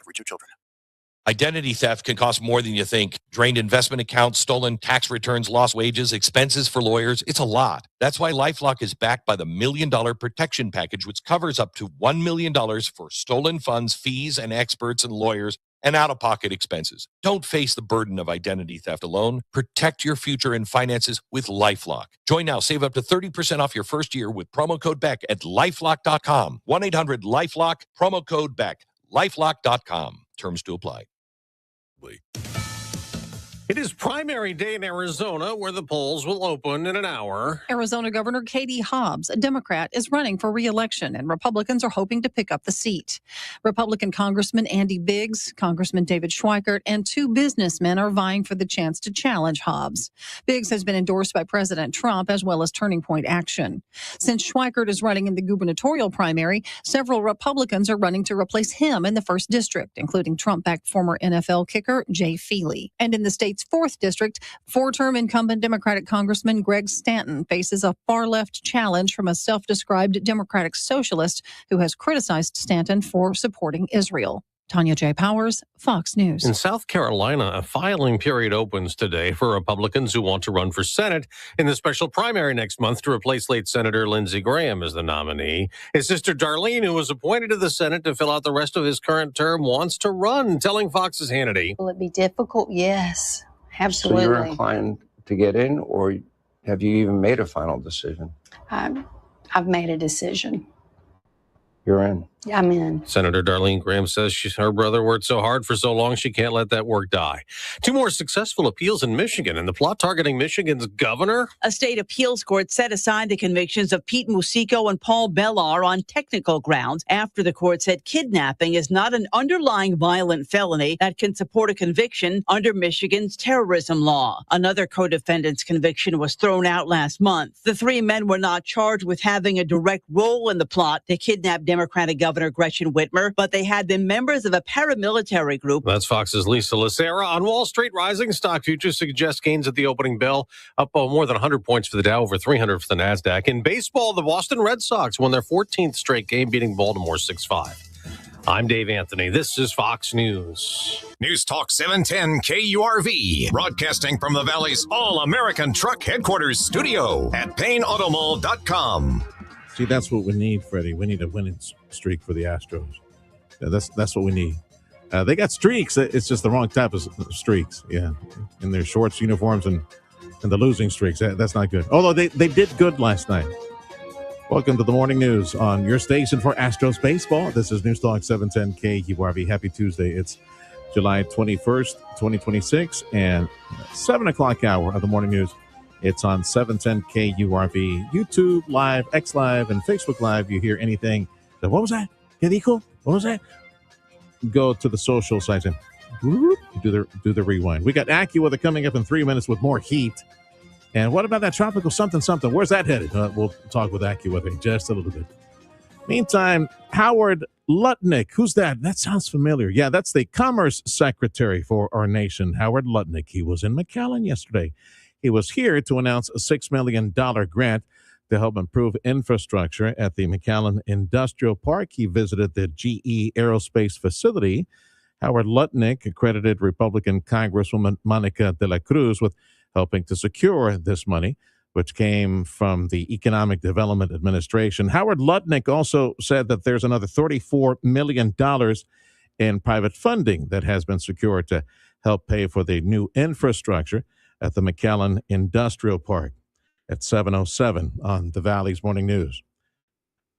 for 2 children. Identity theft can cost more than you think. Drained investment accounts, stolen tax returns, lost wages, expenses for lawyers. It's a lot. That's why LifeLock is backed by the $1 Million Protection Package, which covers up to $1 million for stolen funds, fees, and experts and lawyers, and out-of-pocket expenses. Don't face the burden of identity theft alone. Protect your future and finances with LifeLock. Join now. Save up to 30% off your first year with promo code BECK at LifeLock.com. 1-800-LifeLock, promo code BECK. LifeLock.com. Terms to apply. It is primary day in Arizona, where the polls will open in an hour. Arizona Governor Katie Hobbs, a Democrat, is running for re-election, and Republicans are hoping to pick up the seat. Republican Congressman Andy Biggs, Congressman David Schweikert, and 2 businessmen are vying for the chance to challenge Hobbs. Biggs has been endorsed by President Trump as well as Turning Point Action. Since Schweikert is running in the gubernatorial primary, several Republicans are running to replace him in the 1st District, including Trump-backed former NFL kicker Jay Feely. And in the state's 4th District, 4-term incumbent Democratic Congressman Greg Stanton faces a far-left challenge from a self-described Democratic socialist who has criticized Stanton for supporting Israel. Tanya J. Powers, Fox News. In South Carolina, a filing period opens today for Republicans who want to run for Senate in the special primary next month to replace late Senator Lindsey Graham as the nominee. His sister Darlene, who was appointed to the Senate to fill out the rest of his current term, wants to run, telling Fox's Hannity. Will it be difficult? Yes, absolutely. So you're inclined to get in, or have you even made a final decision? I've made a decision. You're in. I'm in. Senator Darlene Graham says her brother worked so hard for so long she can't let that work die. 2 more successful appeals in Michigan, and the plot targeting Michigan's governor. A state appeals court set aside the convictions of Pete Musico and Paul Bellar on technical grounds after the court said kidnapping is not an underlying violent felony that can support a conviction under Michigan's terrorism law. Another co-defendant's conviction was thrown out last month. The 3 men were not charged with having a direct role in the plot to kidnap Democratic Governor Gretchen Whitmer, but they had been members of a paramilitary group. That's Fox's Lisa Lacera. On Wall Street, rising stock futures suggest gains at the opening bell, up more than 100 points for the Dow, over 300 for the NASDAQ. In baseball, the Boston Red Sox won their 14th straight game, beating Baltimore 6-5. I'm Dave Anthony. This is Fox News. News Talk 710 KURV, broadcasting from the Valley's all-American truck headquarters studio at PayneAutomall.com. See, that's what we need, Freddie. We need a winning streak for the Astros. Yeah, that's what we need. They got streaks. It's just the wrong type of streaks. Yeah, in their shorts, uniforms, and the losing streaks. That's not good. Although they did good last night. Welcome to the morning news on your station for Astros baseball. This is News Talk 710 KURV. Happy Tuesday. It's July 21st, 2026, and 7 o'clock hour of the morning news. It's on 710 KURV, YouTube Live, X Live, and Facebook Live. You hear anything. So what was that? Get equal? What was that? Go to the social sites and do the rewind. We got AccuWeather coming up in 3 minutes with more heat. And what about that tropical something? Where's that headed? We'll talk with AccuWeather in just a little bit. Meantime, Howard Lutnick. Who's that? That sounds familiar. Yeah, that's the Commerce Secretary for our nation, Howard Lutnick. He was in McAllen yesterday. He was here to announce a $6 million grant to help improve infrastructure at the McAllen Industrial Park. He visited the GE Aerospace facility. Howard Lutnick credited Republican Congresswoman Monica de la Cruz with helping to secure this money, which came from the Economic Development Administration. Howard Lutnick also said that there's another $34 million in private funding that has been secured to help pay for the new infrastructure at the McAllen Industrial Park. At 7:07 on the Valley's Morning News.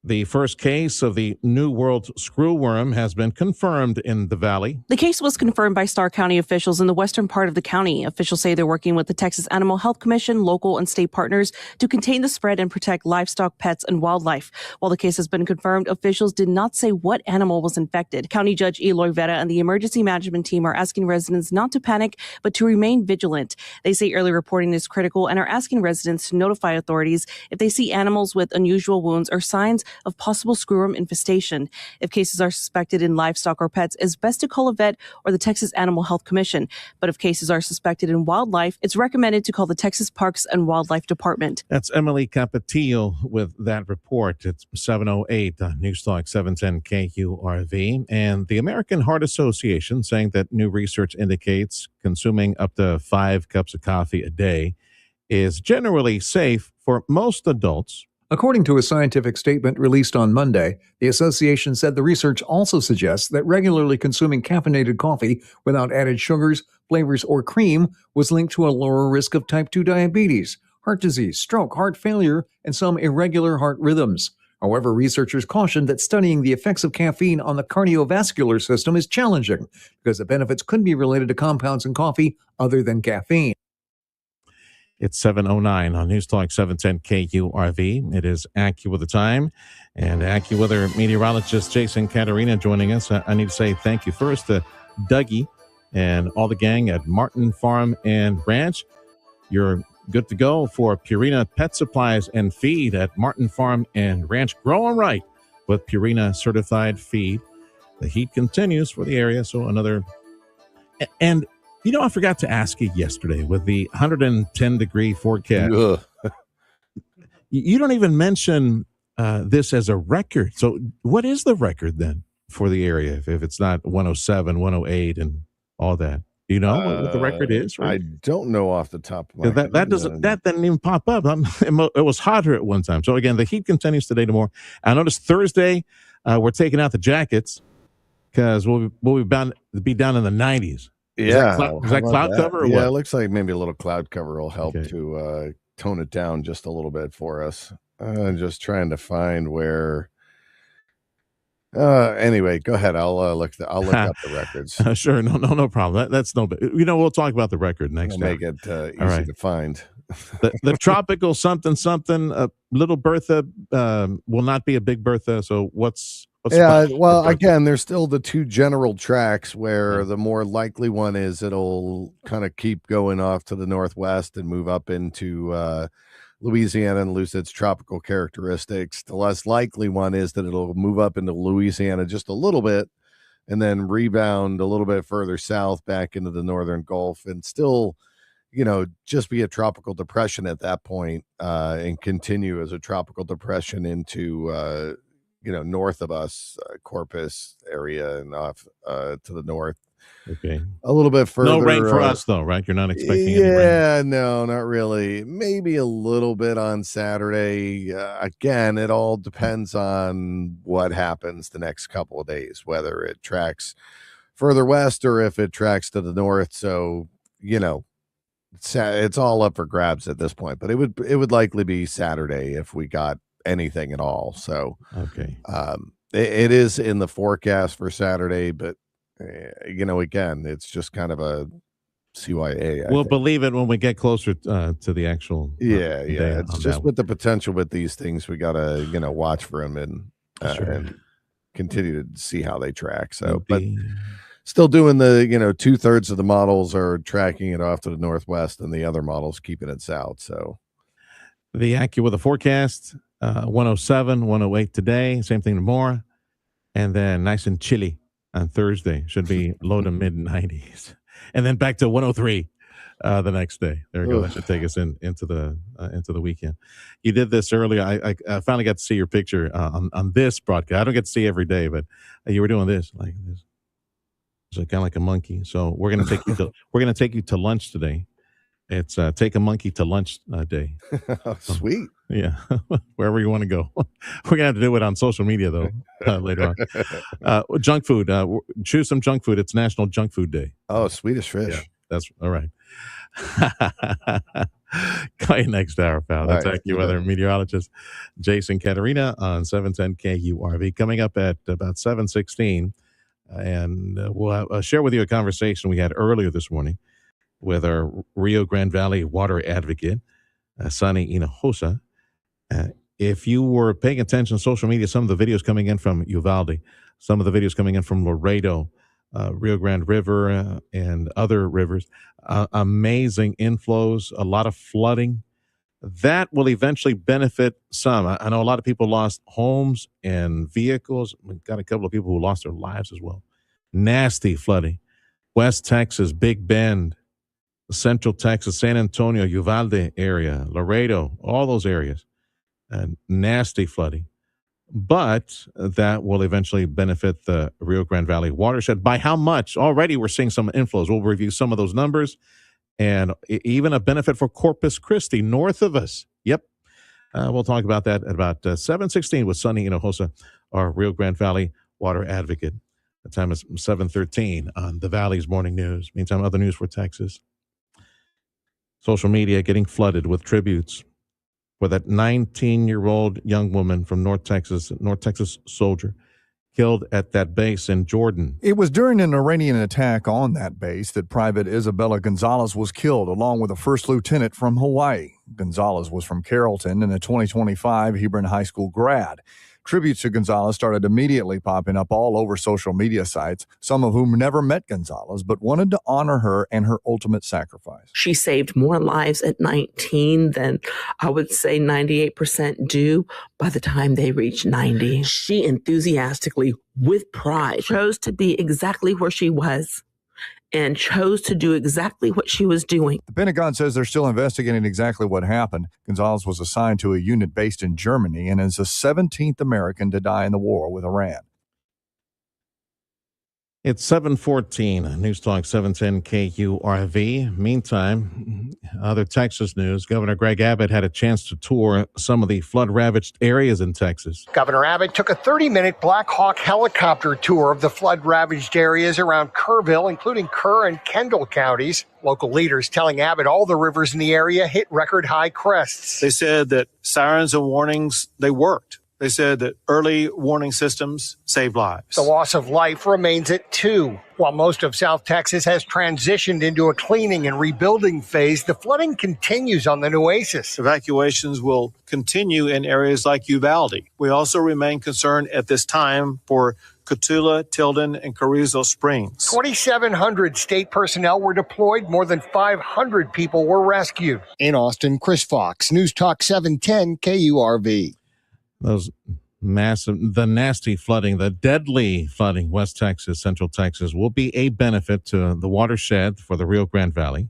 The first case of the New World screwworm has been confirmed in the Valley. The case was confirmed by Starr County officials in the western part of the county. Officials say they're working with the Texas Animal Health Commission, local and state partners to contain the spread and protect livestock, pets, and wildlife. While the case has been confirmed, officials did not say what animal was infected. County Judge Eloy Vera and the emergency management team are asking residents not to panic, but to remain vigilant. They say early reporting is critical and are asking residents to notify authorities if they see animals with unusual wounds or signs of possible screwworm infestation. If cases are suspected in livestock or pets, it's best to call a vet or the Texas Animal Health Commission. But if cases are suspected in wildlife, it's recommended to call the Texas Parks and Wildlife Department. That's Emily Capetillo with that report. It's 7:08 on Newstalk 710 KURV. And the American Heart Association saying that new research indicates consuming up to 5 cups of coffee a day is generally safe for most adults. According to a scientific statement released on Monday, the association said the research also suggests that regularly consuming caffeinated coffee without added sugars, flavors, or cream was linked to a lower risk of type 2 diabetes, heart disease, stroke, heart failure, and some irregular heart rhythms. However, researchers cautioned that studying the effects of caffeine on the cardiovascular system is challenging because the benefits could be related to compounds in coffee other than caffeine. It's 7:09 on Newstalk 710 KURV. It is AccuWeather time, and AccuWeather meteorologist Jason Caterina joining us. I need to say thank you first to Dougie and all the gang at Martin Farm and Ranch. You're good to go for Purina Pet Supplies and Feed at Martin Farm and Ranch. Growing right with Purina certified feed. The heat continues for the area, so another... And I forgot to ask you yesterday with the 110-degree forecast. You don't even mention this as a record. So what is the record then for the area if it's not 107, 108, and all that? Do you know what the record is? I don't know off the top of my head. That didn't even pop up. It was hotter at one time. So again, the heat continues today tomorrow. I noticed Thursday we're taking out the jackets because we'll be down in the 90s. Is that cloud cover or what? Yeah, it looks like maybe a little cloud cover will help to tone it down just a little bit for us. Just trying to find where. Anyway, go ahead. I'll look up the records. Sure, no problem. That's no. We'll talk about the record next. Make it easy to find. the tropical something. Little Bertha will not be a big Bertha. So what's again, there's still the two general tracks where the more likely one is it'll kind of keep going off to the northwest and move up into Louisiana and lose its tropical characteristics. The less likely one is that it'll move up into Louisiana just a little bit and then rebound a little bit further south back into the northern Gulf and still, just be a tropical depression at that point, and continue as a tropical depression into north of us, Corpus area and off to the north. Okay. A little bit further. No rain for us, though, right? You're not expecting any rain? Yeah, no, not really. Maybe a little bit on Saturday. Again, it all depends on what happens the next couple of days, whether it tracks further west or if it tracks to the north. So, it's all up for grabs at this point. But it would likely be Saturday if we got anything at all. So okay, it is in the forecast for Saturday, but again, it's just kind of a CYA. We'll believe it when we get closer to the actual yeah it's just with the potential with these things we gotta watch for them and continue to see how they track. So but still doing the 2/3 of the models are tracking it off to the northwest and the other models keeping it south. So the AccuWeather forecast, 107, 108 today. Same thing tomorrow. And then nice and chilly on Thursday. Should be low to mid 90s. And then back to 103 the next day. There we go. That should take us into the weekend. You did this earlier. I finally got to see your picture on this broadcast. I don't get to see every day, but you were doing this like this. So kind of like a monkey. So we're gonna take you to lunch today. It's take a monkey to lunch day. Oh, sweet. Yeah. Wherever you want to go. We're going to have to do it on social media, though, later on. Junk food. Choose some junk food. It's National Junk Food Day. Oh, Swedish fish. Yeah, that's all right. Call you next hour, pal. That's AccuWeather meteorologist Jason Caterina on 710 KURV. Coming up at about 7:16. And we'll share with you a conversation we had earlier this morning with our Rio Grande Valley water advocate, Sonny Hinojosa. If you were paying attention to social media, some of the videos coming in from Uvalde, some of the videos coming in from Laredo, Rio Grande River, and other rivers, amazing inflows, a lot of flooding. that will eventually benefit some. I know a lot of people lost homes and vehicles. We've got a couple of people who lost their lives as well. Nasty flooding. West Texas, Big Bend, Central Texas, San Antonio, Uvalde area, Laredo, all those areas. Nasty flooding. But that will eventually benefit the Rio Grande Valley watershed. By how much? Already we're seeing some inflows. We'll review some of those numbers. And even a benefit for Corpus Christi, north of us. Yep. We'll talk about that at about 7:16 with Sunny Hinojosa, our Rio Grande Valley water advocate. The time is 7:13 on the Valley's Morning News. Meantime, other news for Texas. Social media getting flooded with tributes for that 19-year-old young woman from North Texas soldier killed at that base in Jordan. It was during an Iranian attack on that base that Private Isabella Gonzalez was killed, along with a first lieutenant from Hawaii. Gonzalez was from Carrollton and a 2025 Hebron High School grad. Tributes to Gonzalez started immediately popping up all over social media sites, some of whom never met Gonzalez, but wanted to honor her and her ultimate sacrifice. She saved more lives at 19 than I would say 98% do by the time they reach 90. She enthusiastically, with pride, chose to be exactly where she was and chose to do exactly what she was doing. The Pentagon says they're still investigating exactly what happened. Gonzalez was assigned to a unit based in Germany and is the 17th American to die in the war with Iran. It's 7:14, News Talk 710 KURV. Meantime, other Texas news. Governor Greg Abbott had a chance to tour some of the flood-ravaged areas in Texas. Governor Abbott took a 30-minute Black Hawk helicopter tour of the flood-ravaged areas around Kerrville, including Kerr and Kendall counties. Local leaders telling Abbott all the rivers in the area hit record-high crests. They said that sirens and warnings, they worked. They said that early warning systems saved lives. The loss of life remains at 2. While most of South Texas has transitioned into a cleaning and rebuilding phase, the flooding continues on the Nueces. Evacuations will continue in areas like Uvalde. We also remain concerned at this time for Cotulla, Tilden, and Carrizo Springs. 2,700 state personnel were deployed. More than 500 people were rescued. In Austin, Chris Fox, News Talk 710 KURV. Those the nasty flooding, the deadly flooding, West Texas, Central Texas, will be a benefit to the watershed for the Rio Grande Valley.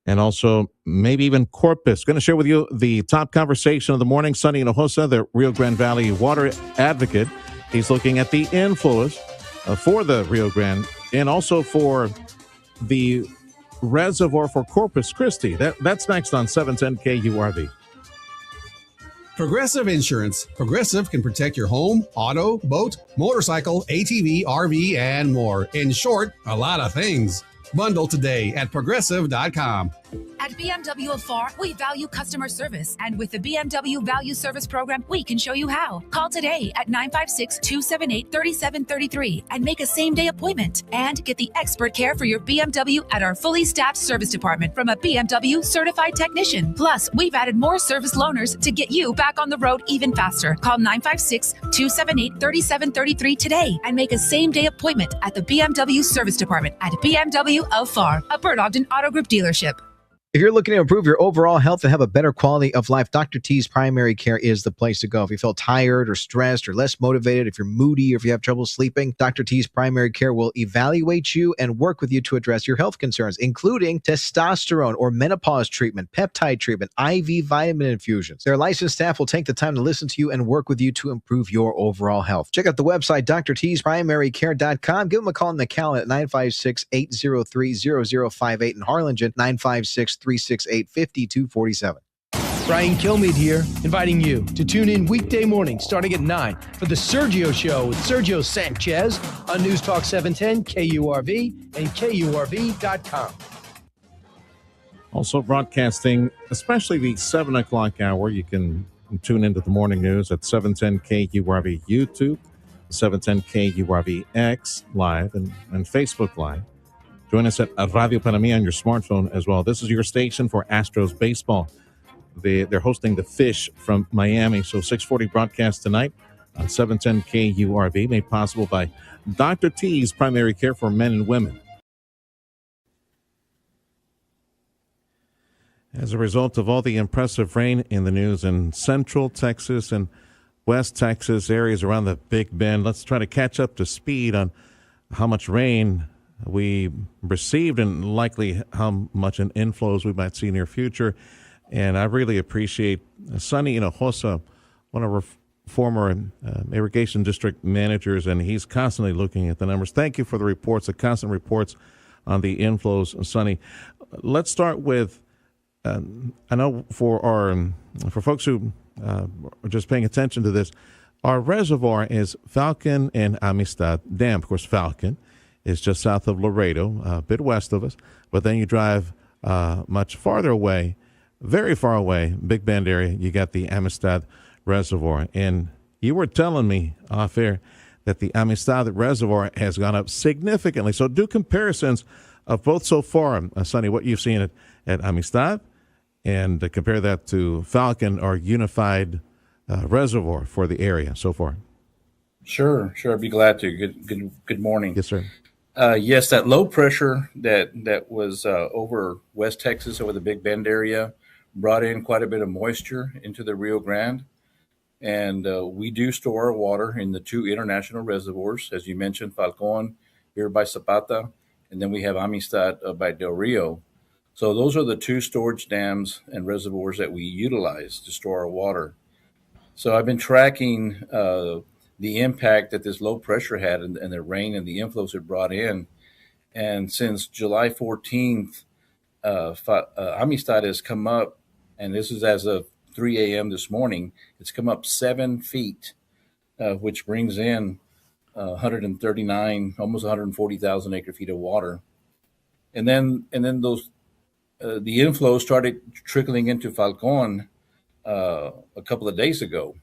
And also maybe even Corpus. Going to share with you the top conversation of the morning. Sunny Hinojosa, the Rio Grande Valley water advocate. He's looking at the inflows for the Rio Grande and also for the reservoir for Corpus Christi. That's next on 710 KURV. Progressive Insurance. Progressive can protect your home, auto, boat, motorcycle, ATV, RV, and more. In short, a lot of things. Bundle today at progressive.com. At BMW of FAR, we value customer service. And with the BMW Value Service Program, we can show you how. Call today at 956-278-3733 and make a same-day appointment. And get the expert care for your BMW at our fully staffed service department from a BMW certified technician. Plus, we've added more service loaners to get you back on the road even faster. Call 956-278-3733 today and make a same-day appointment at the BMW service department at BMW of FAR, a Bird Ogden Auto Group dealership. If you're looking to improve your overall health and have a better quality of life, Dr. T's Primary Care is the place to go. If you feel tired or stressed or less motivated, if you're moody or if you have trouble sleeping, Dr. T's Primary Care will evaluate you and work with you to address your health concerns, including testosterone or menopause treatment, peptide treatment, IV vitamin infusions. Their licensed staff will take the time to listen to you and work with you to improve your overall health. Check out the website, drtsprimarycare.com. Give them a call in McAllen at 956-803-0058 in Harlingen, 956-368-5247. Brian Kilmeade here, inviting you to tune in weekday morning starting at 9 for The Sergio Show with Sergio Sanchez on News Talk 710 KURV and KURV.com. Also broadcasting, especially the 7 o'clock hour. You can tune into the morning news at 710 KURV YouTube, 710 KURV X Live, and Facebook Live. Join us at Radio Panamí on your smartphone as well. This is your station for Astros baseball. They're hosting the Fish from Miami. So 640 broadcast tonight on 710 KURV, made possible by Dr. T's Primary Care for Men and Women. As a result of all the impressive rain in the news in central Texas and West Texas, areas around the Big Bend, let's try to catch up to speed on how much rain we received and likely how much in inflows we might see near future. And I really appreciate Sonny Hinojosa, one of our former irrigation district managers, and he's constantly looking at the numbers. Thank you for the reports, the constant reports on the inflows, Sonny. Let's start with, I know for folks who are just paying attention to this, our reservoir is Falcon and Amistad Dam. Of course, Falcon is just south of Laredo, a bit west of us, but then you drive much farther away, very far away, Big Bend area, you got the Amistad Reservoir. And you were telling me off air that the Amistad Reservoir has gone up significantly. So do comparisons of both so far, Sonny, what you've seen at Amistad, and compare that to Falcon, our unified reservoir for the area so far. Sure. I'd be glad to. Good morning. Yes, sir. Yes, that low pressure that was over West Texas, over the Big Bend area, brought in quite a bit of moisture into the Rio Grande. And we do store our water in the two international reservoirs, as you mentioned, Falcon here by Zapata, and then we have Amistad by Del Rio. So those are the two storage dams and reservoirs that we utilize to store our water. So I've been tracking the impact that this low pressure had and the rain and the inflows it brought in. And since July 14th, Amistad has come up, and this is as of 3 a.m. this morning, it's come up 7 feet, which brings in 139, almost 140,000 acre feet of water. And then those the inflow started trickling into Falcon a couple of days ago.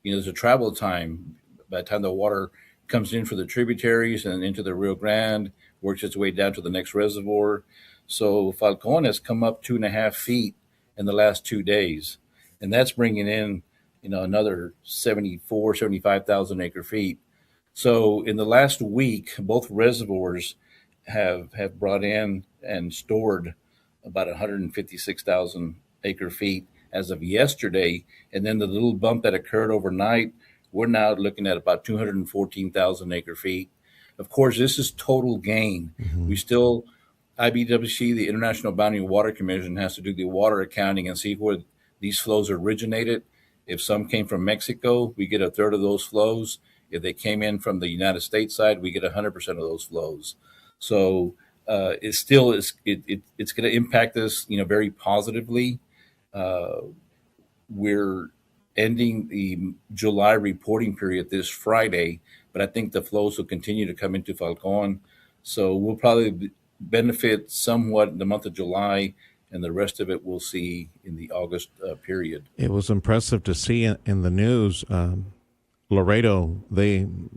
There's a travel time by the time the water comes in for the tributaries and into the Rio Grande, works its way down to the next reservoir. So Falcon has come up 2.5 feet in the last 2 days. And that's bringing in, another 75,000 acre feet. So in the last week, both reservoirs have brought in and stored about 156,000 acre feet as of yesterday. And then the little bump that occurred overnight, we're now looking at about 214,000 acre feet. Of course, this is total gain. Mm-hmm. We still, IBWC, the International Boundary Water Commission, has to do the water accounting and see where these flows originated. If some came from Mexico, we get a third of those flows. If they came in from the United States side, we get 100% of those flows. So it still is. It's going to impact us, very positively. We're ending the July reporting period this Friday, but I think the flows will continue to come into Falcon. So we'll probably benefit somewhat in the month of July, and the rest of it we'll see in the August period. It was impressive to see in the news, Laredo,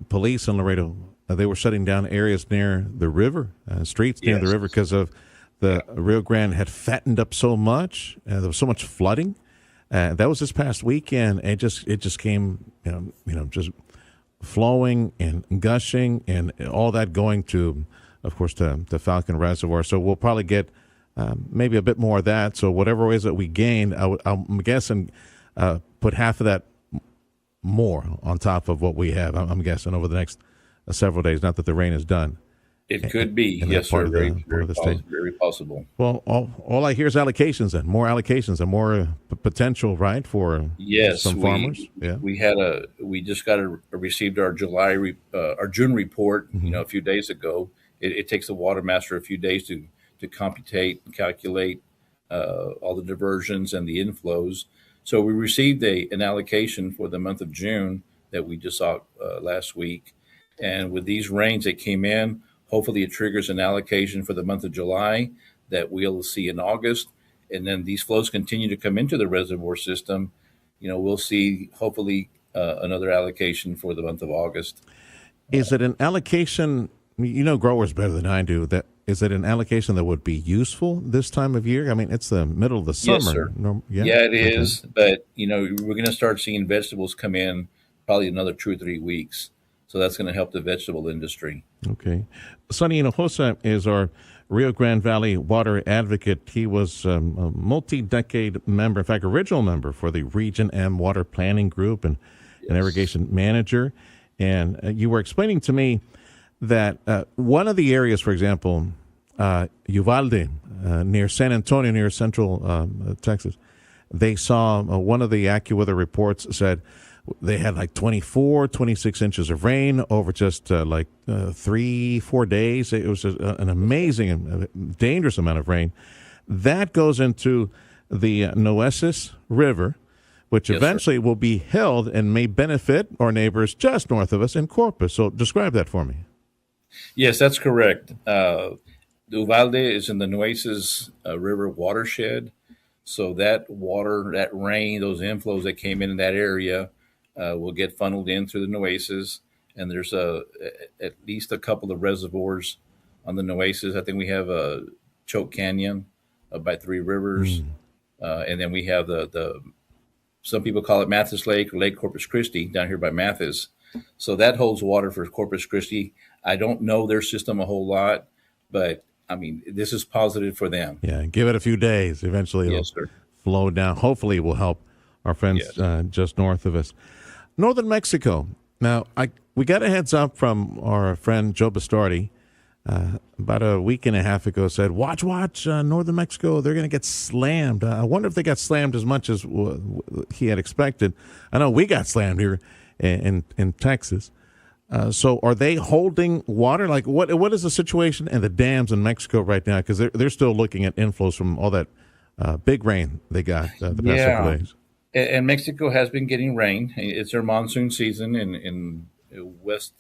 police in Laredo, they were shutting down areas near the river, streets near the river, because of the Rio Grande had fattened up so much. There was so much flooding. That was this past weekend. It just came, just flowing and gushing, and all that going to, of course, to Falcon Reservoir. So we'll probably get maybe a bit more of that. So whatever it is that we gained, I'm guessing put half of that more on top of what we have. I'm guessing over the next several days. Not that the rain is done. It could be, yes, sir. Very possible. Well, all I hear is allocations, and more allocations, and more potential, right, for some farmers. We just received our June report, mm-hmm. A few days ago. It takes the water master a few days to computate and calculate all the diversions and the inflows. So we received an allocation for the month of June that we just saw last week, and with these rains that came in, hopefully it triggers an allocation for the month of July that we'll see in August. And then these flows continue to come into the reservoir system. We'll see hopefully another allocation for the month of August. Is it an allocation, growers better than I do, is it an allocation that would be useful this time of year? I mean, it's the middle of the summer. Yes, sir. Yeah, it is. But, we're going to start seeing vegetables come in probably another 2 or 3 weeks. So that's going to help the vegetable industry. Okay. Sonny Hinojosa is our Rio Grande Valley water advocate. He was a multi-decade member, in fact, original member for the Region M Water Planning Group and an irrigation manager. And you were explaining to me that one of the areas, for example, Uvalde, near San Antonio, near central Texas, they saw one of the AccuWeather reports said they had like 24, 26 inches of rain over just 3-4 days. It was an amazing and dangerous amount of rain. That goes into the Nueces River, which eventually will be held and may benefit our neighbors just north of us in Corpus. So describe that for me. Yes, that's correct. Uvalde is in the Nueces River watershed. So that water, that rain, those inflows that came in that area will get funneled in through the Nueces. And there's at least a couple of reservoirs on the Nueces. I think we have a Choke Canyon by Three Rivers. And then we have the some people call it Mathis Lake or Lake Corpus Christi down here by Mathis. So that holds water for Corpus Christi. I don't know their system a whole lot, but I mean, this is positive for them. Yeah, give it a few days. Eventually it'll flow down. Hopefully it will help our friends just north of us. Northern Mexico. Now, we got a heads up from our friend Joe Bastardi about a week and a half ago, said, watch, Northern Mexico, they're going to get slammed. I wonder if they got slammed as much as he had expected. I know we got slammed here in Texas. So are they holding water? Like, what is the situation in the dams in Mexico right now? Because they're still looking at inflows from all that big rain they got the past couple days. And Mexico has been getting rain. It's their monsoon season in west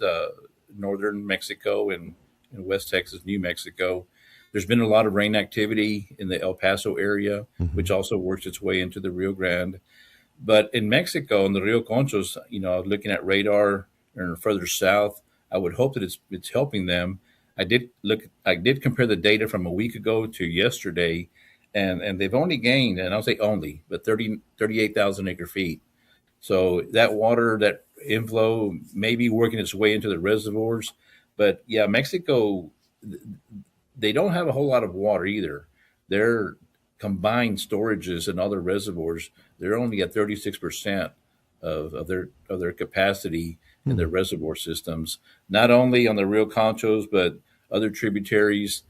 northern Mexico and in West Texas, New Mexico. There's been a lot of rain activity in the El Paso area, which also works its way into the Rio Grande. But in Mexico, in the Rio Conchos, looking at radar and further south, I would hope that it's helping them. I did compare the data from a week ago to yesterday, and they've only gained, and I'll say only, but 38,000 acre feet. So that water, that inflow may be working its way into the reservoirs. But yeah, Mexico, they don't have a whole lot of water either. Their combined storages and other reservoirs, they're only at 36% of their capacity in their reservoir systems. Not only on the Rio Conchos, but other tributaries.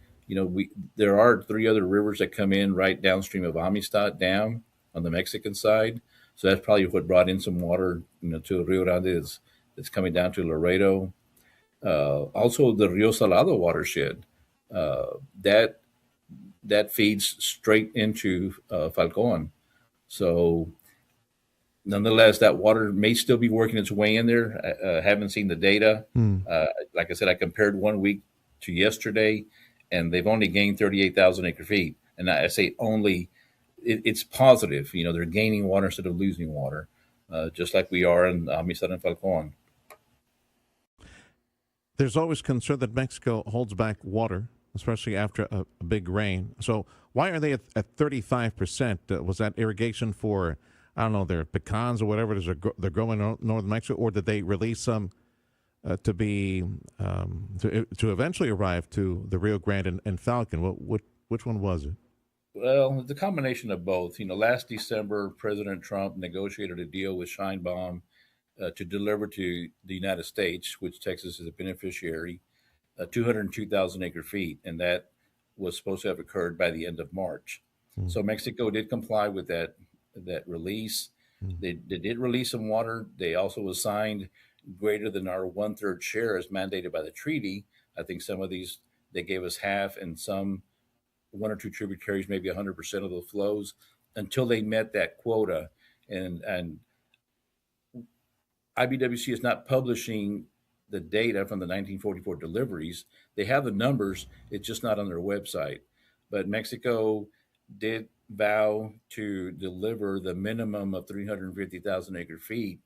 There are 3 other rivers that come in right downstream of Amistad Dam on the Mexican side. So that's probably what brought in some water, to Rio Grande that's coming down to Laredo. Also, the Rio Salado watershed that feeds straight into Falcon. So, nonetheless, that water may still be working its way in there. I haven't seen the data. Like I said, I compared 1 week to yesterday, and they've only gained 38,000 acre feet. And I say only, it's positive. They're gaining water instead of losing water, just like we are in Amistad and Falcon. There's always concern that Mexico holds back water, especially after a big rain. So why are they at 35%? Was that irrigation for, I don't know, their pecans or whatever it is they're growing in northern Mexico, or did they release some to eventually arrive to the Rio Grande and Falcon? Which one was it? Well, the combination of both. Last December, President Trump negotiated a deal with Scheinbaum to deliver to the United States, which Texas is a beneficiary, 202,000 acre feet, and that was supposed to have occurred by the end of March. So Mexico did comply with that release. They did release some water. They also assigned greater than our 1/3 share as mandated by the treaty. I think some of these, they gave us half, and some 1 or 2 tributaries, maybe 100% of the flows, until they met that quota. And IBWC is not publishing the data from the 1944 deliveries. They have the numbers, it's just not on their website. But Mexico did vow to deliver the minimum of 350,000 acre feet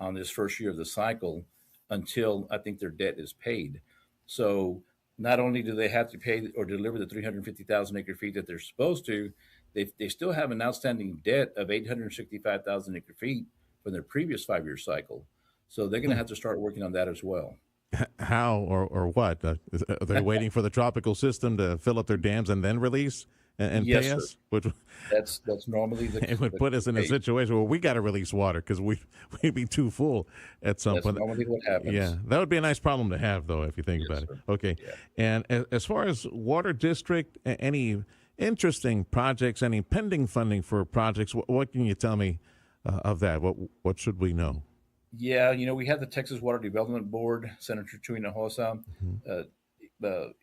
on this first year of the cycle until I think their debt is paid. So not only do they have to pay or deliver the 350,000 acre feet that they're supposed to, they still have an outstanding debt of 865,000 acre feet from their previous 5-year cycle. So they're going to have to start working on that as well. How or what? Are they waiting for the tropical system to fill up their dams and then release and Yes, pay sir. us? Which That's normally the it would put us in a case. situation where we got to release water because we'd be too full at some That's point. normally what happens. Yeah, that would be a nice problem to have, though, if you think about it. Okay, and as far as water district, any interesting projects, any pending funding for projects? What can you tell me of that? What should we know? Yeah, we had the Texas Water Development Board, Senator Chuy Hinojosa,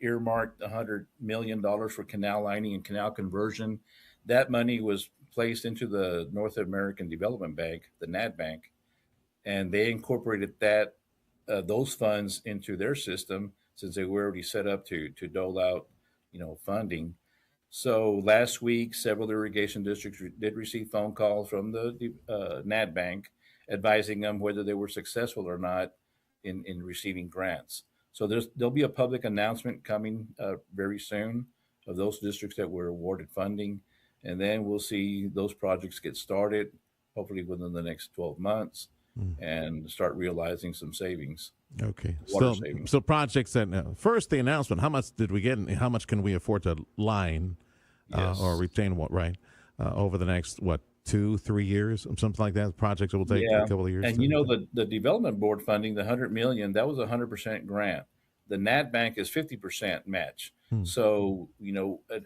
earmarked $100 million for canal lining and canal conversion. That money was placed into the North American Development Bank, the NAD Bank, and they incorporated those funds into their system since they were already set up to dole out, funding. So last week, several irrigation districts did receive phone calls from the NAD Bank advising them whether they were successful or not in receiving grants. So there'll be a public announcement coming very soon of those districts that were awarded funding, and then we'll see those projects get started, hopefully within the next 12 months, and start realizing some savings. Okay, Water savings. so projects that first the announcement. How much did we get, and how much can we afford to line or retain? Over the next 2-3 years, something like that. Projects that will take a couple of years. And the development board funding, the $100 million, that was a 100% grant. The NAD Bank is 50% match. So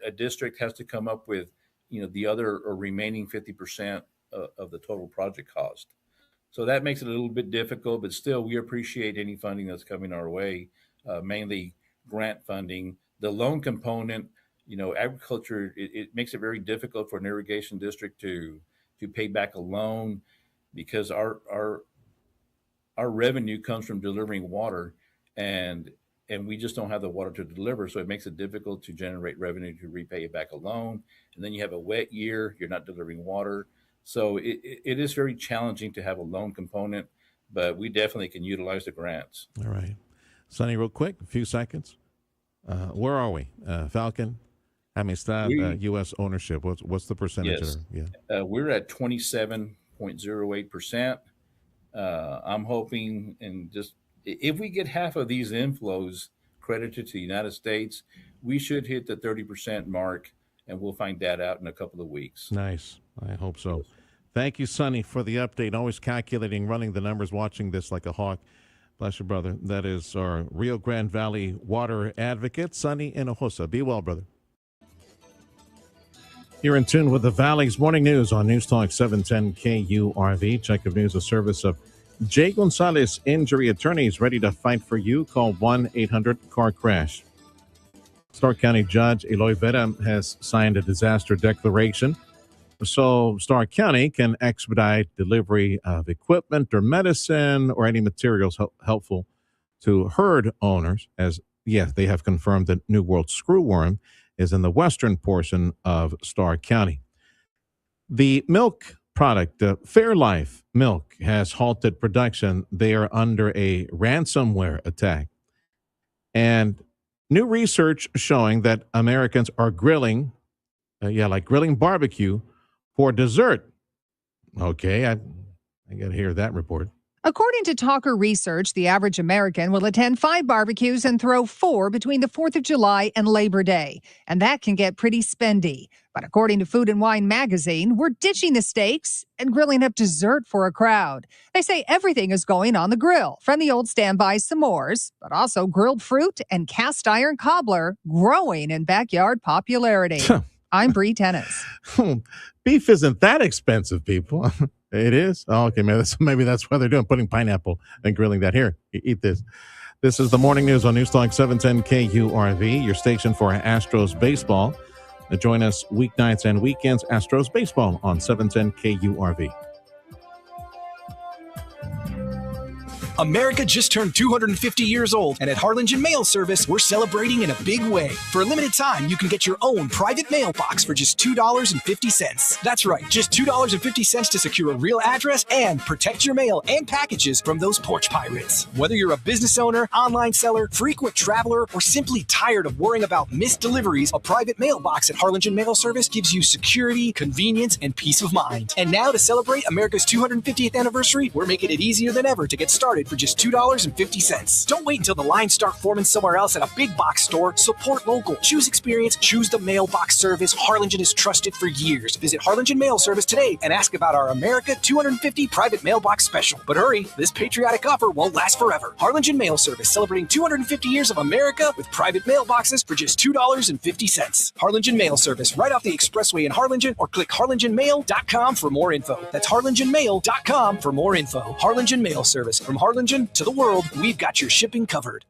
a district has to come up with the other or remaining 50% of the total project cost. So that makes it a little bit difficult, but still we appreciate any funding that's coming our way, mainly grant funding. The loan component, agriculture, it makes it very difficult for an irrigation district to pay back a loan because our revenue comes from delivering water, and we just don't have the water to deliver. So it makes it difficult to generate revenue to repay back a loan. And then you have a wet year, you're not delivering water. So it is very challenging to have a loan component, but we definitely can utilize the grants. All right. Sonny, real quick, a few seconds. Where are we? Falcon, Amistad, U.S. ownership. What's the percentage? Yes. We're at 27.08%. I'm hoping, and just if we get half of these inflows credited to the United States, we should hit the 30% mark, and we'll find that out in a couple of weeks. Nice. I hope so. Thank you, Sonny, for the update. Always calculating, running the numbers, watching this like a hawk. Bless you, brother. That is our Rio Grande Valley water advocate, Sonny Hinojosa. Be well, brother. You're in tune with the Valley's Morning News on News Talk 710 KURV. Check of news, a service of Jay Gonzalez Injury Attorneys, ready to fight for you. Call 1-800-CAR-CRASH. Stark County Judge Eloy Vera has signed a disaster declaration so Stark County can expedite delivery of equipment or medicine or any materials helpful to herd owners, as they have confirmed that New World screwworm is in the western portion of Stark County. The milk product, Fairlife Milk, has halted production. They are under a ransomware attack. And new research showing that Americans are grilling, grilling barbecue for dessert. Okay, I got to hear that report. According to Talker Research, the average American will attend 5 barbecues and throw 4 between the 4th of July and Labor Day. And that can get pretty spendy. But according to Food and Wine magazine, we're ditching the steaks and grilling up dessert for a crowd. They say everything is going on the grill, from the old standby s'mores, but also grilled fruit and cast iron cobbler growing in backyard popularity. I'm Bree Tennis. Beef isn't that expensive, people. It is? Oh, okay, maybe that's why they're putting pineapple and grilling that. Here, eat this. This is the Morning News on News Talk 710 KURV, your station for Astros baseball. Join us weeknights and weekends, Astros baseball on 710 KURV. America just turned 250 years old, and at Harlingen Mail Service, we're celebrating in a big way. For a limited time, you can get your own private mailbox for just $2.50. That's right, just $2.50 to secure a real address and protect your mail and packages from those porch pirates. Whether you're a business owner, online seller, frequent traveler, or simply tired of worrying about missed deliveries, a private mailbox at Harlingen Mail Service gives you security, convenience, and peace of mind. And now, to celebrate America's 250th anniversary, we're making it easier than ever to get started started for just $2.50. Don't wait until the lines start forming somewhere else at a big box store. Support local. Choose experience. Choose the mailbox service Harlingen has trusted for years. Visit Harlingen Mail Service today and ask about our America 250 private mailbox special. But hurry, this patriotic offer won't last forever. Harlingen Mail Service celebrating 250 years of America with private mailboxes for just $2.50. Harlingen Mail Service right off the expressway in Harlingen, or click harlingenmail.com for more info. That's harlingenmail.com for more info. Harlingen Mail Service. From Harlingen to the world, we've got your shipping covered.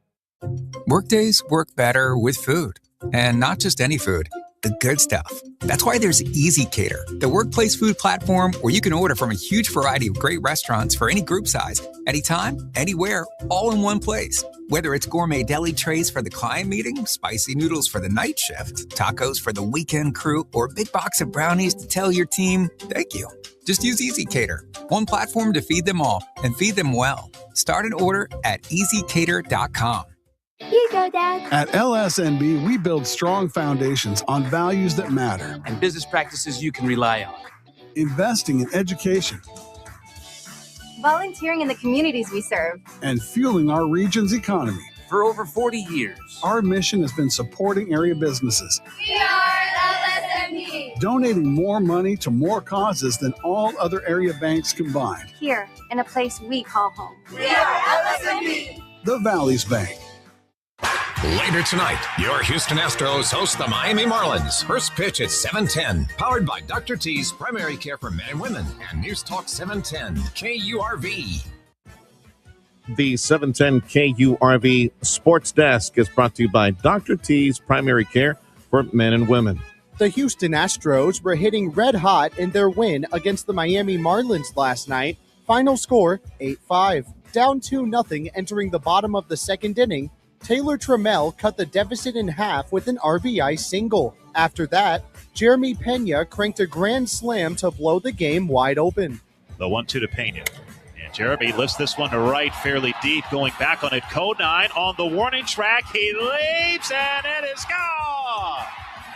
Workdays work better with food. And not just any food, the good stuff. That's why there's Easy Cater, the workplace food platform where you can order from a huge variety of great restaurants for any group size, anytime, anywhere, all in one place. Whether it's gourmet deli trays for the client meeting, spicy noodles for the night shift, tacos for the weekend crew, or a big box of brownies to tell your team, thank you. Just use Easy Cater, one platform to feed them all and feed them well. Start an order at easycater.com. Here you go, Dad. At LSNB, we build strong foundations on values that matter. And business practices you can rely on. Investing in education. Volunteering in the communities we serve. And fueling our region's economy. For over 40 years. Our mission has been supporting area businesses. We are LSNB. Donating more money to more causes than all other area banks combined. Here, in a place we call home. We are LSNB. The Valley's Bank. Later tonight, your Houston Astros host the Miami Marlins. First pitch at 7:10. Powered by Dr. T's Primary Care for Men and Women and News Talk 710 KURV. The 710 KURV Sports Desk is brought to you by Dr. T's Primary Care for Men and Women. The Houston Astros were hitting red hot in their win against the Miami Marlins last night. Final score, 8-5. Down 2-0 entering the bottom of the second inning, Taylor Trammell cut the deficit in half with an RBI single. After that, Jeremy Pena cranked a grand slam to blow the game wide open. The 1-2 to Pena. And Jeremy lifts this one to right fairly deep, going back on it. Code 9 on the warning track. He leaps, and it is gone!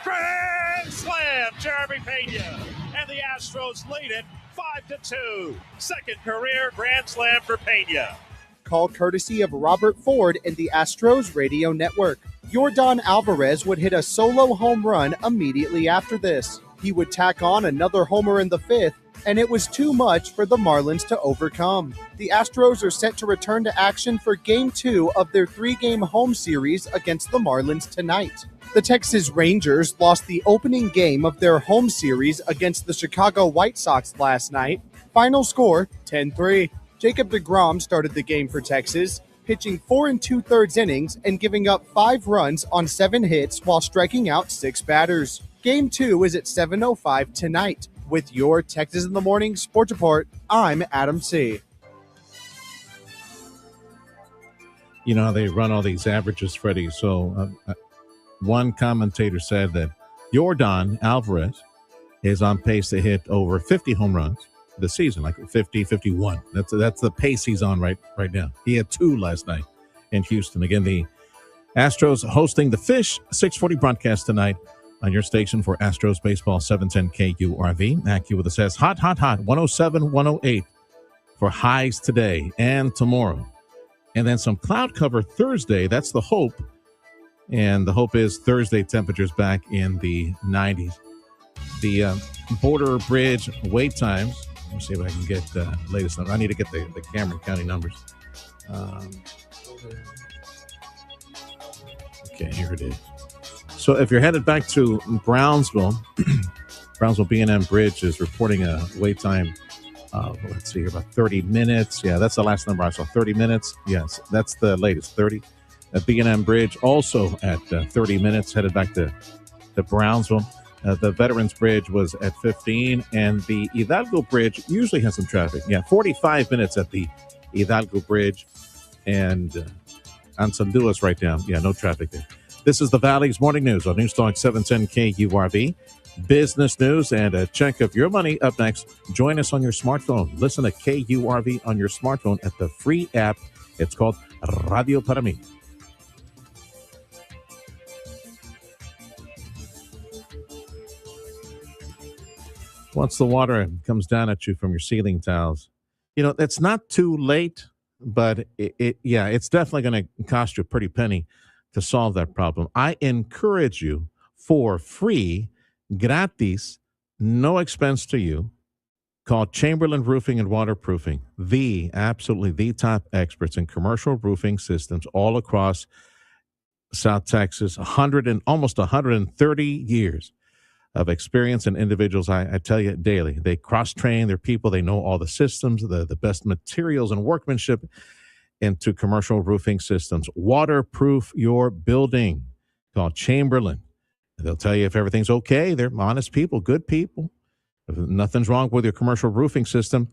Grand slam, Jeremy Pena. And the Astros lead it 5-2. Second career grand slam for Pena. Call courtesy of Robert Ford and the Astros Radio Network. Yordan Alvarez would hit a solo home run immediately after this. He would tack on another homer in the fifth, and it was too much for the Marlins to overcome. The Astros are set to return to action for Game 2 of their 3-game home series against the Marlins tonight. The Texas Rangers lost the opening game of their home series against the Chicago White Sox last night. Final score, 10-3. Jacob deGrom started the game for Texas, pitching 4 2/3 innings and giving up 5 runs on 7 hits while striking out 6 batters. Game 2 is at 7:05 tonight. With your Texas in the Morning Sports Report, I'm Adam C. You know how they run all these averages, Freddie. So one commentator said that Yordan Alvarez is on pace to hit over 50 home runs this season, like 50, 51. That's the pace he's on right now. He had 2 last night in Houston. Again, the Astros hosting the Fish 640 broadcast tonight on your station for Astros Baseball 710 KURV. Accu with us says hot, 107, 108 for highs today and tomorrow. And then some cloud cover Thursday. That's the hope. And the hope is Thursday temperatures back in the 90s. The Border Bridge wait times. Let me see if I can get the latest number. I need to get the Cameron County numbers. Okay, here it is. So if you're headed back to Brownsville, Brownsville B&M Bridge is reporting a wait time of, let's see here, about 30 minutes. Yeah, that's the last number I saw, 30 minutes. Yes, that's the latest, 30. At B&M Bridge, also at 30 minutes, headed back to Brownsville. The Veterans Bridge was at 15, and the Hidalgo Bridge usually has some traffic. Yeah, 45 minutes at the Hidalgo Bridge, and on San Luis right now. Yeah, no traffic there. This is the Valley's Morning News on News Talk 710 KURV. Business news and a check of your money up next. Join us on your smartphone. Listen to KURV on your smartphone at the free app. It's called Radio Para Mí. Once the water comes down at you from your ceiling tiles, you know, it's not too late but it's definitely going to cost you a pretty penny to solve that problem. I encourage you for free, gratis, no expense to you. Call Chamberlain Roofing and Waterproofing, absolutely the top experts in commercial roofing systems all across South Texas. Almost 130 years of experience and individuals. I tell you daily, they cross-train their people. They know all the systems, the best materials and workmanship into commercial roofing systems. Waterproof your building. Call Chamberlain. They'll tell you if everything's okay. They're honest people, good people. If nothing's wrong with your commercial roofing system,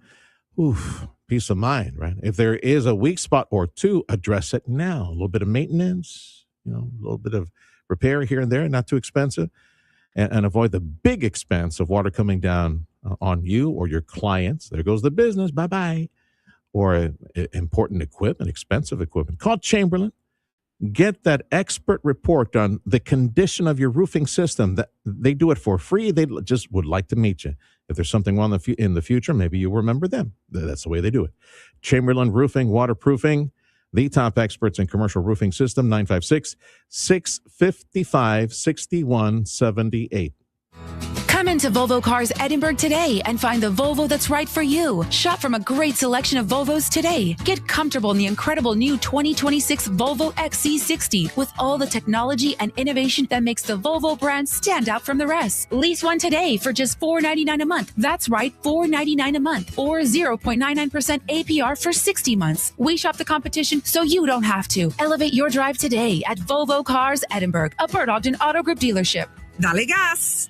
peace of mind, right? If there is a weak spot or two, address it now. A little bit of maintenance, a little bit of repair here and there, not too expensive, and avoid the big expense of water coming down on you or your clients. There goes the business, bye-bye. Or important equipment, expensive equipment. Call Chamberlain. Get that expert report on the condition of your roofing system. That they do it for free. They just would like to meet you. If there's something wrong in the future, maybe you remember them. That's the way they do it. Chamberlain Roofing, Waterproofing, the top experts in commercial roofing system, 956-655-6178. Come into Volvo Cars Edinburgh today and find the Volvo that's right for you. Shop from a great selection of Volvos today. Get comfortable in the incredible new 2026 Volvo XC60 with all the technology and innovation that makes the Volvo brand stand out from the rest. Lease one today for just $499 a month. That's right, $499 a month or 0.99% APR for 60 months. We shop the competition so you don't have to. Elevate your drive today at Volvo Cars Edinburgh, a Bert Ogden Auto Group dealership. Dale gas!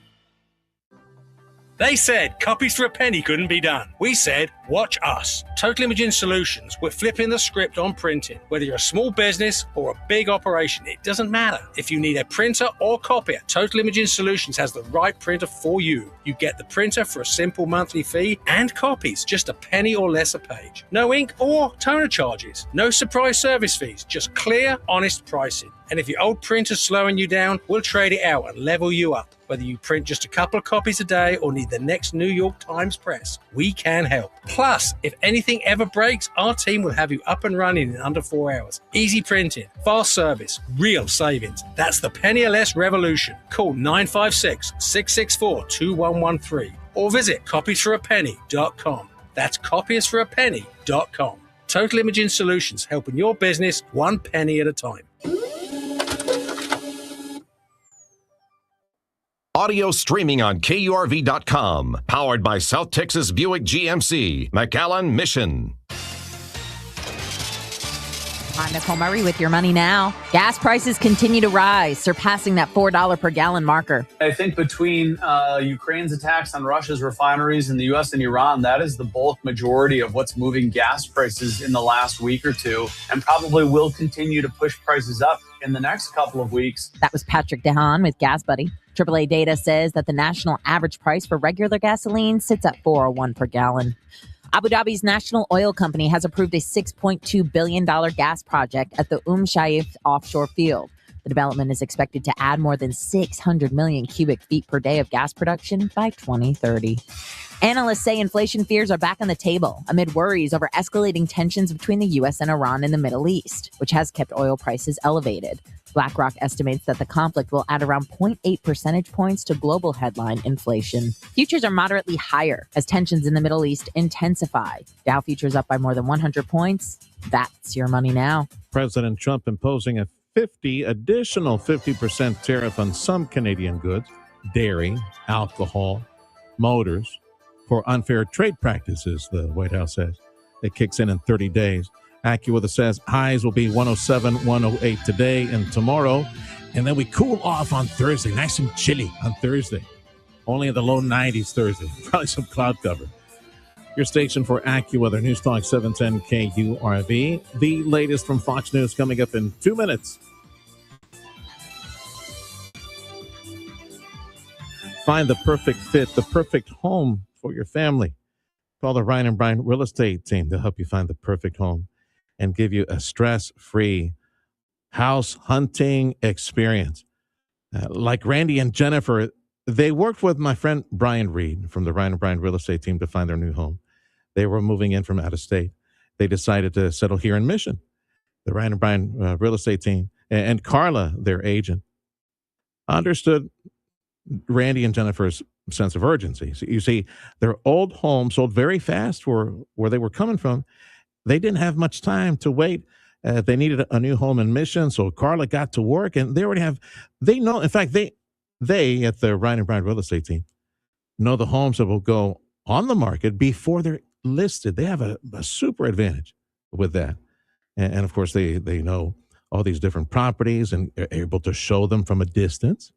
They said copies for a penny couldn't be done. We said, watch us. Total Imaging Solutions. We're flipping the script on printing. Whether you're a small business or a big operation, it doesn't matter. If you need a printer or copier, Total Imaging Solutions has the right printer for you. You get the printer for a simple monthly fee and copies, just a penny or less a page. No ink or toner charges. No surprise service fees, just clear, honest pricing. And if your old printer's slowing you down, we'll trade it out and level you up. Whether you print just a couple of copies a day or need the next New York Times press, we can help. Plus, if anything ever breaks, our team will have you up and running in under 4 hours. Easy printing, fast service, real savings. That's the penny or less revolution. Call 956-664-2113 or visit copiesforapenny.com. That's copiesforapenny.com. Total Imaging Solutions, helping your business one penny at a time. Audio streaming on KURV.com. Powered by South Texas Buick GMC, McAllen Mission. I'm Nicole Murray with your money now. Gas prices continue to rise, surpassing that $4 per gallon marker. I think between Ukraine's attacks on Russia's refineries in the U.S. and Iran, that is the bulk majority of what's moving gas prices in the last week or two, and probably will continue to push prices up in the next couple of weeks. That was Patrick DeHaan with Gas Buddy. AAA data says that the national average price for regular gasoline sits at $4.01 per gallon. Abu Dhabi's national oil company has approved a $6.2 billion gas project at the Shaif offshore field. The development is expected to add more than 600 million cubic feet per day of gas production by 2030. Analysts say inflation fears are back on the table amid worries over escalating tensions between the U.S. and Iran in the Middle East, which has kept oil prices elevated. BlackRock estimates that the conflict will add around 0.8 percentage points to global headline inflation. Futures are moderately higher as tensions in the Middle East intensify. Dow futures up by more than 100 points. That's your money now. President Trump imposing a additional 50% tariff on some Canadian goods, dairy, alcohol, motors, for unfair trade practices, the White House says. It kicks in 30 days. AccuWeather says highs will be 107, 108 today and tomorrow. And then we cool off on Thursday. Nice and chilly on Thursday. Only in the low 90s Thursday. Probably some cloud cover. Your station for AccuWeather, News Talk 710 KURV. The latest from Fox News coming up in 2 minutes. Find the perfect fit, the perfect home for your family. Call the Ryan and Brian Real Estate Team to help you find the perfect home and give you a stress-free house hunting experience. Like Randy and Jennifer, they worked with my friend Brian Reed from the Ryan and Brian Real Estate Team to find their new home. They were moving in from out of state. they decided to settle here in Mission. The Ryan and Bryan real estate team and Carla, their agent, understood Randy and Jennifer's sense of urgency. So you see, their old home sold very fast for where they were coming from. They didn't have much time to wait. They needed a new home in Mission, so Carla got to work, and they already have. They know. In fact, they at the Ryan and Bryan real estate team know the homes that will go on the market before they're listed. They have a super advantage with that, and of course, they know all these different properties and are able to show them from a distance.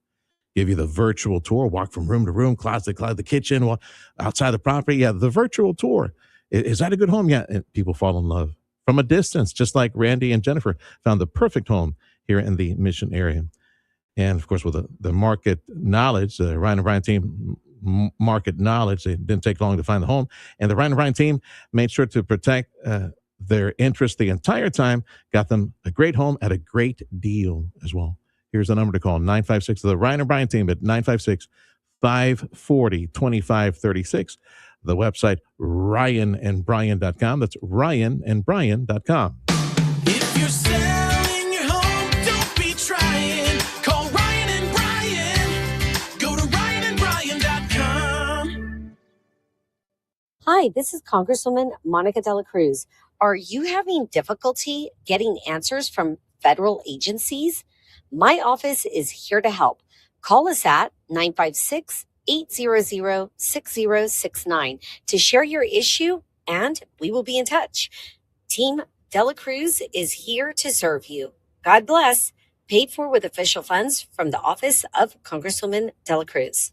Give you the virtual tour, walk from room to room, closet to closet, the kitchen, walk outside the property. Yeah, the virtual tour. Is that a good home? Yeah, and people fall in love from a distance, just like Randy and Jennifer found the perfect home here in the Mission area. And, of course, with the market knowledge, the Ryan and Bryan team market knowledge, it didn't take long to find the home. And the Ryan and Bryan team made sure to protect their interest the entire time, got them a great home at a great deal as well. Here's the number to call, 956, the Ryan and Bryan team at 956-540-2536. The website, ryanandbryan.com. That's ryanandbryan.com. If you're selling your home, don't be trying. Call Ryan and Bryan. Go to ryanandbryan.com. Hi, this is Congresswoman Monica De La Cruz. Are you having difficulty getting answers from federal agencies? My office is here to help. Call us at 956-800-6069 to share your issue, and we will be in touch. Team De La Cruz is here to serve you. God bless. Paid for with official funds from the office of Congresswoman De La Cruz.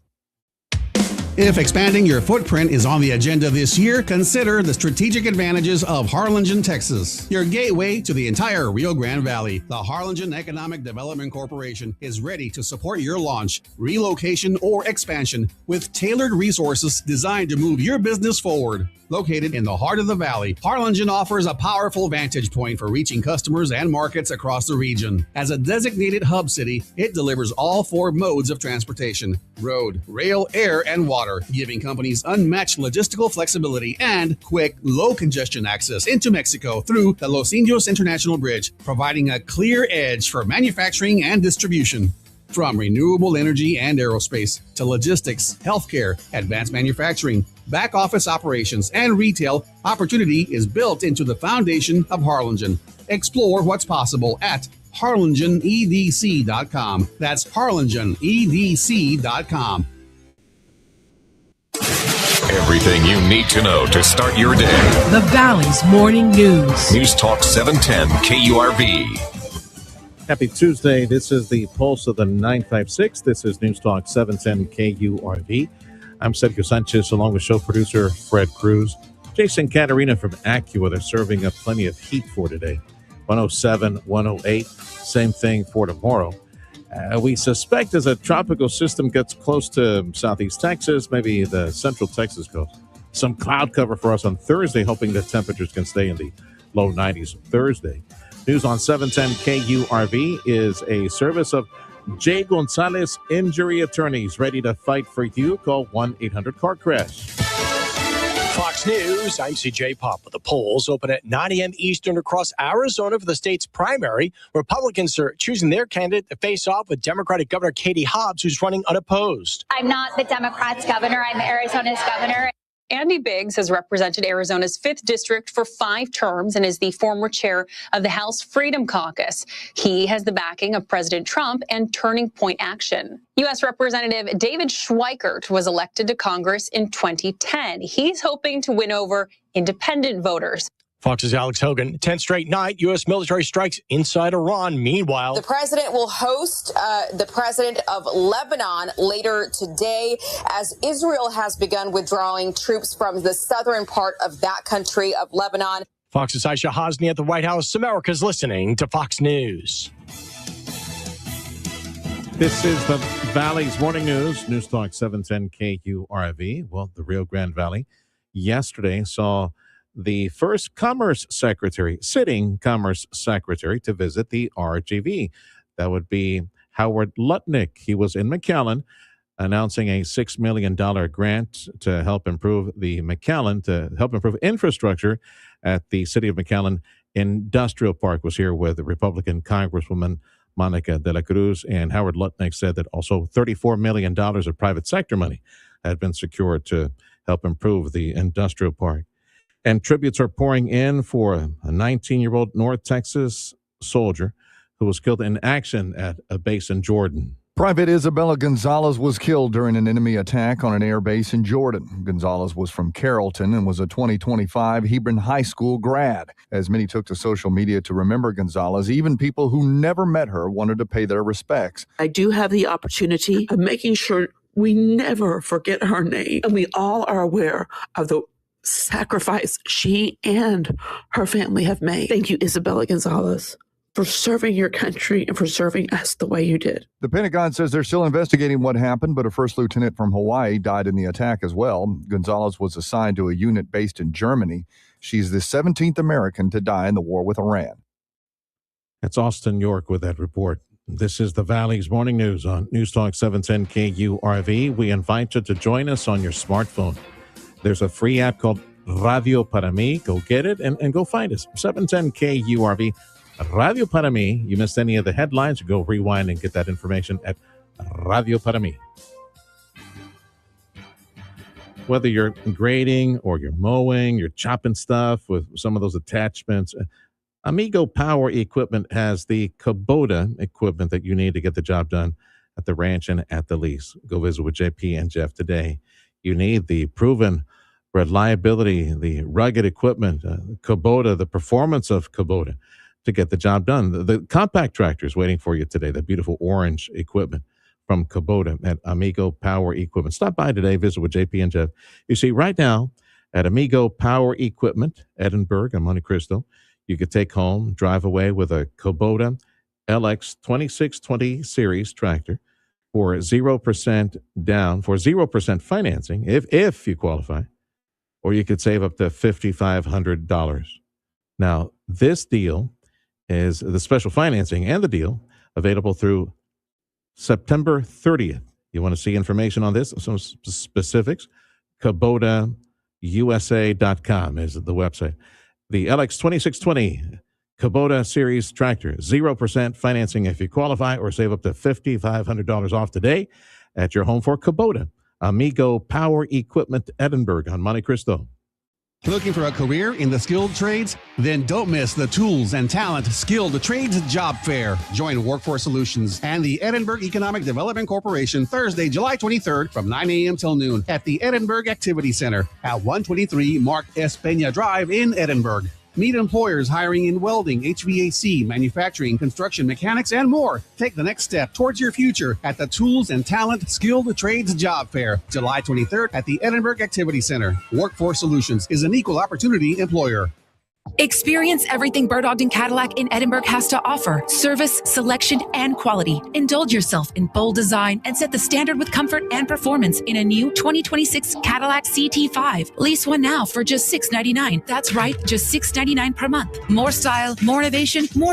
If expanding your footprint is on the agenda this year, consider the strategic advantages of Harlingen, Texas, your gateway to the entire Rio Grande Valley. The Harlingen Economic Development Corporation is ready to support your launch, relocation, or expansion with tailored resources designed to move your business forward. Located in the heart of the valley, Harlingen offers a powerful vantage point for reaching customers and markets across the region. As a designated hub city, it delivers all four modes of transportation: road, rail, air, and water, giving companies unmatched logistical flexibility and quick, low-congestion access into Mexico through the Los Indios International Bridge, providing a clear edge for manufacturing and distribution. From renewable energy and aerospace to logistics, healthcare, advanced manufacturing, back office operations, and retail, opportunity is built into the foundation of Harlingen. Explore what's possible at harlingenedc.com. That's harlingenedc.com. Everything you need to know to start your day. The Valley's Morning News. News Talk 710 KURV. Happy Tuesday. This is the Pulse of the 956. This is News Talk 710 KURV. I'm Sergio Sanchez, along with show producer Fred Cruz. Jason Caterina from Acua. They're serving up plenty of heat for today. 107, 108. Same thing for tomorrow. We suspect as a tropical system gets close to southeast Texas, maybe the central Texas coast, some cloud cover for us on Thursday, hoping that temperatures can stay in the low 90s Thursday. News on 710 KURV is a service of Jay Gonzalez Injury Attorneys, ready to fight for you. Call 1-800-CAR-CRASH. Fox News, I'm CJ Pop. The polls open at 9 a.m. Eastern across Arizona for the state's primary. Republicans are choosing their candidate to face off with Democratic Governor Katie Hobbs, who's running unopposed. I'm not the Democrats' governor. I'm Arizona's governor. Andy Biggs has represented Arizona's 5th District for 5 terms and is the former chair of the House Freedom Caucus. He has the backing of President Trump and Turning Point Action. U.S. Representative David Schweikert was elected to Congress in 2010. He's hoping to win over independent voters. Fox's Alex Hogan. 10th straight night, U.S. military strikes inside Iran. Meanwhile, the president will host the president of Lebanon later today as Israel has begun withdrawing troops from the southern part of that country of Lebanon. Fox's Aisha Hosni at the White House. America's listening to Fox News. This is the Valley's Morning News, News Talk 710 KURV. Well, the Rio Grande Valley yesterday saw the first sitting Commerce Secretary to visit the RGV. That would be Howard Lutnick. He was in McAllen announcing a $6 million grant to help improve infrastructure at the City of McAllen Industrial Park. Was here with Republican Congresswoman Monica de la Cruz, and Howard Lutnick said that also $34 million of private sector money had been secured to help improve the industrial park. And tributes are pouring in for a 19-year-old North Texas soldier who was killed in action at a base in Jordan. Private Isabella Gonzalez was killed during an enemy attack on an air base in Jordan. Gonzalez was from Carrollton and was a 2025 Hebron High School grad. As many took to social media to remember Gonzalez, even people who never met her wanted to pay their respects. I do have the opportunity of making sure we never forget her name, and we all are aware of the sacrifice she and her family have made. Thank you, Isabella Gonzalez, for serving your country and for serving us the way you did. The Pentagon says they're still investigating what happened, but a first lieutenant from Hawaii died in the attack as well. Gonzalez was assigned to a unit based in Germany. She's the 17th American to die in the war with Iran. That's Austin York with that report. This is the Valley's Morning News on News Talk 710 KURV. We invite you to join us on your smartphone. There's a free app called Radio Para Mi. Go get it and go find us. 710 KURV. Radio Para Mi. You missed any of the headlines, go rewind and get that information at Radio Para Mi. Whether you're grading or you're mowing, you're chopping stuff with some of those attachments, Amigo Power Equipment has the Kubota equipment that you need to get the job done at the ranch and at the lease. Go visit with JP and Jeff today. You need the proven reliability, the rugged equipment, Kubota, the performance of Kubota, to get the job done. The compact tractor is waiting for you today, the beautiful orange equipment from Kubota at Amigo Power Equipment. Stop by today, visit with JP and Jeff. You see, right now at Amigo Power Equipment, Edinburgh and Monte Cristo, you could take home, drive away with a Kubota LX 2620 series tractor for 0% down, for 0% financing, if you qualify, or you could save up to $5,500. Now, this deal is the special financing and the deal available through September 30th. You want to see information on this, some specifics, KubotaUSA.com is the website. The LX 2620 Kubota Series tractor, 0% financing if you qualify, or save up to $5,500 off today at your home for Kubota. Amigo Power Equipment, Edinburgh on Monte Cristo. Looking for a career in the skilled trades? Then don't miss the Tools and Talent Skilled Trades Job Fair. Join Workforce Solutions and the Edinburgh Economic Development Corporation Thursday, July 23rd from 9 a.m. till noon at the Edinburgh Activity Center at 123 Mark S. Peña Drive in Edinburgh. Meet employers hiring in welding, HVAC, manufacturing, construction, mechanics, and more. Take the next step towards your future at the Tools and Talent Skilled Trades Job Fair, July 23rd at the Edinburgh Activity Center. Workforce Solutions is an equal opportunity employer. Experience everything Bird Ogden Cadillac in Edinburgh has to offer. Service, selection, and quality. Indulge yourself in bold design and set the standard with comfort and performance in a new 2026 Cadillac CT5. Lease one now for just $699. That's right, just $699 per month. More style, more innovation, more